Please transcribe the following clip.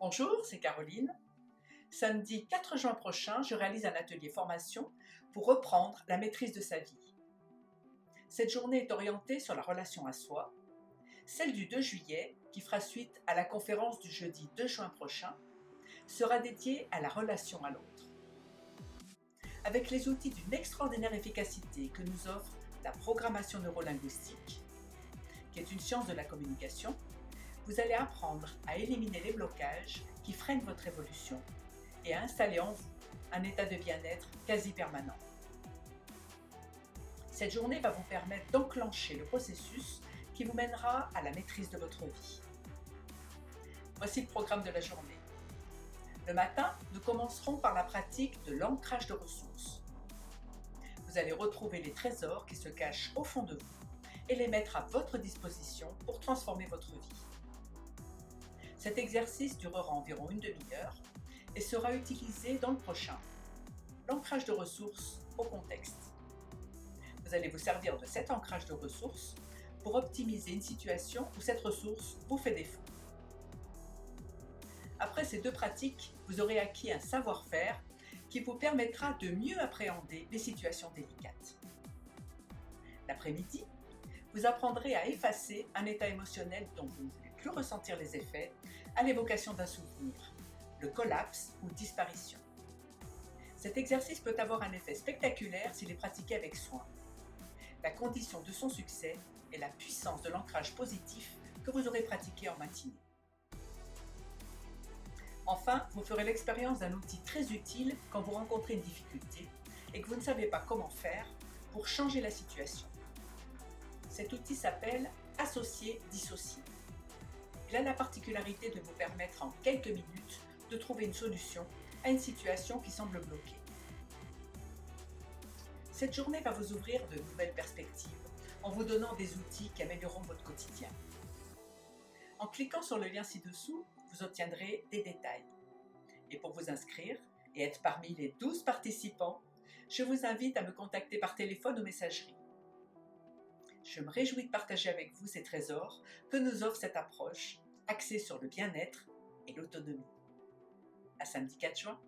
Bonjour, c'est Caroline. Samedi 4 juin prochain, je réalise un atelier formation pour reprendre la maîtrise de sa vie. Cette journée est orientée sur la relation à soi. Celle du 2 juillet, qui fera suite à la conférence du jeudi 2 juin prochain, sera dédiée à la relation à l'autre. Avec les outils d'une extraordinaire efficacité que nous offre la programmation neurolinguistique, qui est une science de la communication, vous allez apprendre à éliminer les blocages qui freinent votre évolution et à installer en vous un état de bien-être quasi permanent. Cette journée va vous permettre d'enclencher le processus qui vous mènera à la maîtrise de votre vie. Voici le programme de la journée. Le matin, nous commencerons par la pratique de l'ancrage de ressources. Vous allez retrouver les trésors qui se cachent au fond de vous et les mettre à votre disposition pour transformer votre vie. Cet exercice durera environ une demi-heure et sera utilisé dans le prochain, l'ancrage de ressources au contexte. Vous allez vous servir de cet ancrage de ressources pour optimiser une situation où cette ressource vous fait défaut. Après ces deux pratiques, vous aurez acquis un savoir-faire qui vous permettra de mieux appréhender les situations délicates. L'après-midi, vous apprendrez à effacer un état émotionnel dont vous ne voulez plus ressentir les effets à l'évocation d'un souvenir, le collapse ou disparition. Cet exercice peut avoir un effet spectaculaire s'il est pratiqué avec soin. La condition de son succès est la puissance de l'ancrage positif que vous aurez pratiqué en matinée. Enfin, vous ferez l'expérience d'un outil très utile quand vous rencontrez une difficulté et que vous ne savez pas comment faire pour changer la situation. Cet outil s'appelle « Associer-dissocier ». Il a la particularité de vous permettre en quelques minutes de trouver une solution à une situation qui semble bloquée. Cette journée va vous ouvrir de nouvelles perspectives en vous donnant des outils qui amélioreront votre quotidien. En cliquant sur le lien ci-dessous, vous obtiendrez des détails. Et pour vous inscrire et être parmi les 12 participants, je vous invite à me contacter par téléphone ou messagerie. Je me réjouis de partager avec vous ces trésors que nous offre cette approche axée sur le bien-être et l'autonomie. À samedi 4 juin.